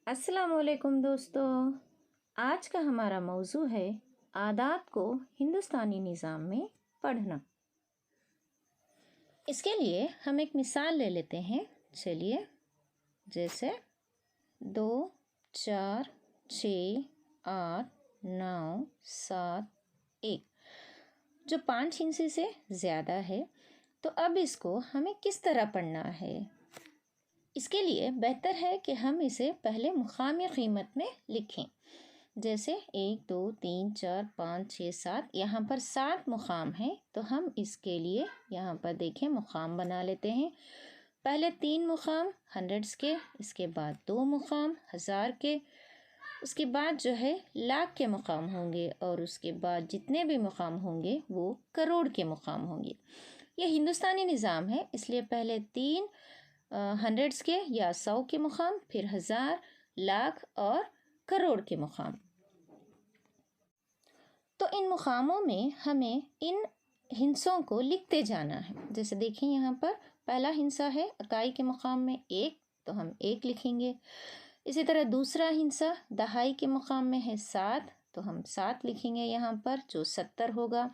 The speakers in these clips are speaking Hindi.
अस्सलाम वालेकुम दोस्तों। आज का हमारा मौजू है आदात को हिंदुस्तानी निज़ाम में पढ़ना। इसके लिए हम एक मिसाल ले लेते हैं। चलिए, जैसे 2, 4, 6, 8, 9, 7, 1 जो 5 हिस्से से ज़्यादा है। तो अब इसको हमें किस तरह पढ़ना है? इसके लिए बेहतर है कि हम इसे पहले मुकामी कीमत में लिखें। जैसे 1, 2, 3, 4, 5, 6, 7, यहाँ पर 7 मुकाम हैं। तो हम इसके लिए यहाँ पर देखें मुकाम बना लेते हैं। पहले 3 मुकाम हंड्रेड्स के, इसके बाद 2 मुकाम हज़ार के, उसके बाद जो है लाख के मुकाम होंगे और उसके बाद जितने भी मुकाम होंगे वो करोड़ के मुकाम होंगे। ये हिंदुस्तानी निज़ाम है, इसलिए पहले 3 हंड्रेड्स के या 100 के मुकाम, फिर हज़ार, लाख और करोड़ के मुकाम। तो इन मुकामों में हमें इन हिस्सों को लिखते जाना है। जैसे देखें, यहाँ पर पहला हिस्सा है इकाई के मुकाम में 1, तो हम 1 लिखेंगे। इसी तरह दूसरा हिस्सा दहाई के मुकाम में है 7, तो हम 7 लिखेंगे यहाँ पर, जो 70 होगा।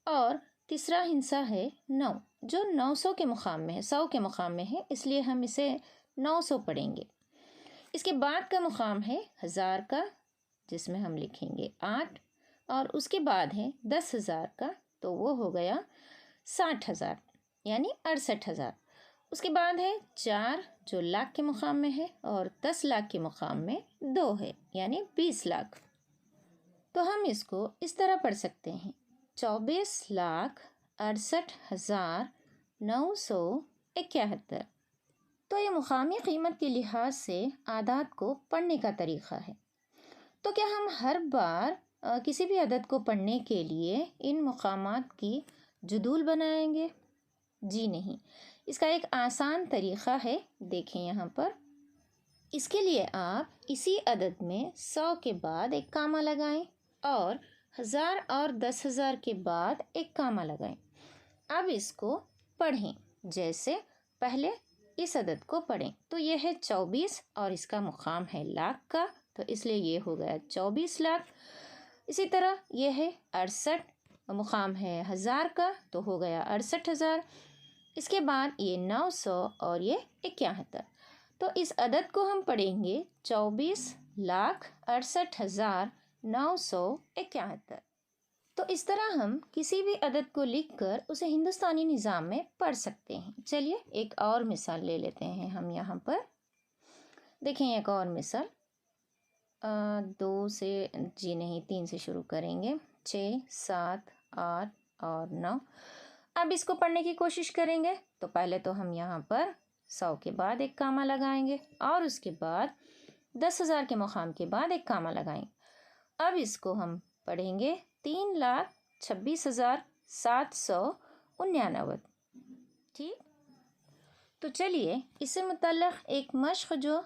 और तीसरा हिस्सा है 9, जो 900 के मुकाम में है, 100 के मुकाम में है, इसलिए हम इसे 900 पढ़ेंगे। इसके बाद का मुकाम है हज़ार का, जिसमें हम लिखेंगे 8, और उसके बाद है 10,000 का, तो वो हो गया 60,000 यानी 68,000। उसके बाद है 4, जो लाख के मुकाम में है, और 10 लाख के मुकाम में 2 है, यानी 20 लाख। तो हम इसको इस तरह पढ़ सकते हैं: 24,68,971। तो ये मुकामी कीमत के लिहाज से आदात को पढ़ने का तरीक़ा है। तो क्या हम हर बार किसी भी अदद को पढ़ने के लिए इन मुकामात की जदूल बनाएंगे? जी नहीं, इसका एक आसान तरीक़ा है। देखें यहाँ पर, इसके लिए आप इसी अदद में 100 के बाद एक कामा लगाएं और 1000 और 10,000 के बाद एक कामा लगाएं। अब इसको पढ़ें। जैसे पहले इस अदद को पढ़ें, तो यह है 24 और इसका मुकाम है लाख का, तो इसलिए ये हो गया 24 लाख। इसी तरह यह है 68, मुकाम है हज़ार का, तो हो गया 68,000। इसके बाद ये 900 और ये 71। तो इस अदद को हम पढ़ेंगे 24,68,971। तो इस तरह हम किसी भी अदद को लिखकर उसे हिंदुस्तानी निज़ाम में पढ़ सकते हैं। चलिए एक और मिसाल ले लेते हैं हम यहाँ पर। देखें एक और मिसाल, 2 से, जी नहीं, 3 से शुरू करेंगे। 6, 7, 8 और 9। अब इसको पढ़ने की कोशिश करेंगे। तो पहले तो हम यहाँ पर 100 के बाद एक कामा लगाएंगे और उसके बाद 10,000 के मुकाम के बाद एक कामा लगाएंगे। अब इसको हम पढ़ेंगे 3,26,799। ठीक, तो चलिए इससे मुतल्लिक़ एक मश्क जो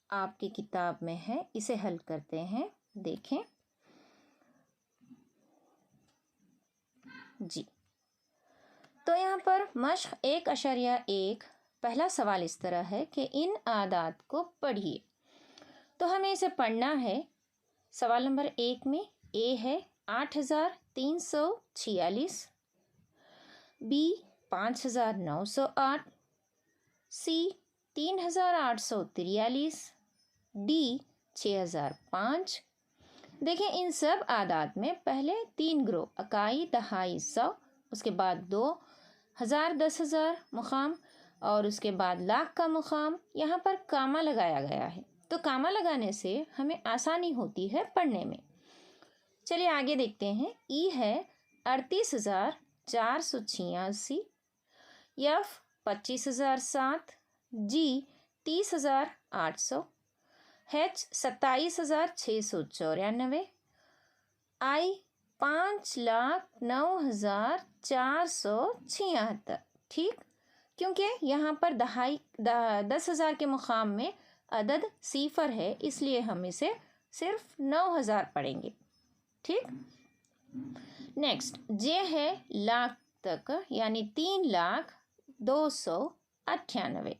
आपकी किताब में है इसे हल करते हैं। देखें जी, तो यहाँ पर मश्क 1.1 पहला सवाल इस तरह है कि इन आदात को पढ़िए। तो हमें इसे पढ़ना है। सवाल नंबर 1 में ए है 8,346, बी 5,908, सी 3,843, डी 6,005। देखें, इन सब आदात में पहले 3 ग्रोह इकाई, दहाई, 100, उसके बाद 2 हज़ार, 10,000 मुकाम और उसके बाद लाख का मुकाम, यहाँ पर कामा लगाया गया है। तो कामा लगाने से हमें आसानी होती है पढ़ने में। चलिए आगे देखते हैं। ई है 38,486, एफ 25,007, जी 30,800, एच 27,694, आई 5,09,476। ठीक, क्योंकि यहाँ पर 10,000 के मुकाम में अदद सिफर है, इसलिए हम इसे सिर्फ 9,000 पढ़ेंगे। ठीक, नेक्स्ट जे है लाख तक, यानी 3,02,98।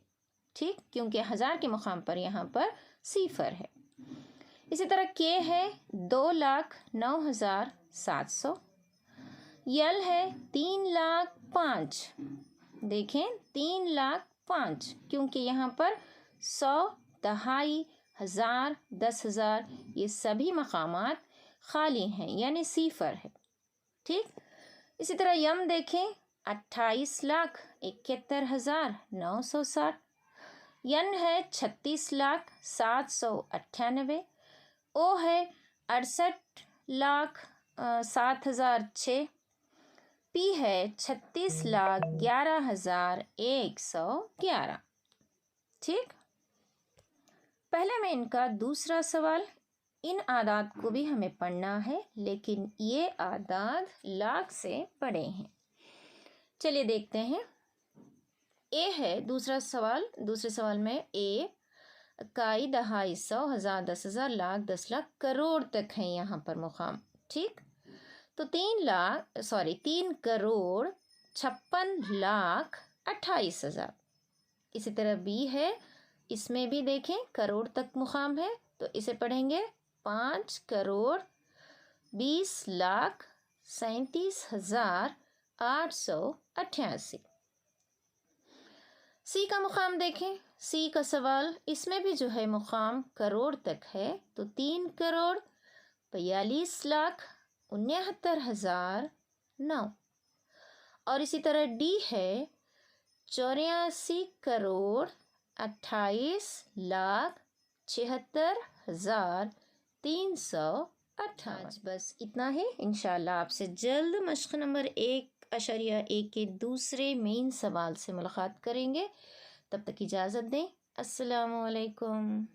ठीक, क्योंकि 1000 के मुकाम पर यहाँ पर सिफर है। इसी तरह के है 2,09,700। यल है 3,05,000। देखें 3,05,000, क्योंकि यहाँ पर 100, दहाई, 1000, 10,000 ये सभी मकामात खाली हैं, यानी सिफर है। ठीक, इसी तरह यम देखें 28,71,960। यन है 36,798। ओ है 68,07,006। पी है 36,11,111। ठीक, पहले में इनका दूसरा सवाल। इन आदाद को भी हमें पढ़ना है, लेकिन ये आदाद लाख से बड़े हैं। चलिए देखते हैं। ए है दूसरा सवाल। दूसरे सवाल में ए, इकाई, दहाई, 100, 1000, 10,000, लाख, 10 लाख, करोड़ तक है यहाँ पर मुकाम। ठीक, तो 3,56,58,28,000। इसी तरह बी है, इसमें भी देखें करोड़ तक मुकाम है, तो इसे पढ़ेंगे 5,20,37,888। सी का मुकाम देखें। सी का सवाल, इसमें भी जो है मुकाम करोड़ तक है, तो 3,42,69,009। और इसी तरह डी है 84,73,76,358। बस इतना ही। इंशाल्लाह आपसे जल्द मश्क नंबर 1.1 के दूसरे मेन सवाल से मुलाकात करेंगे। तब तक इजाज़त दें। अस्सलामु अलैकुम।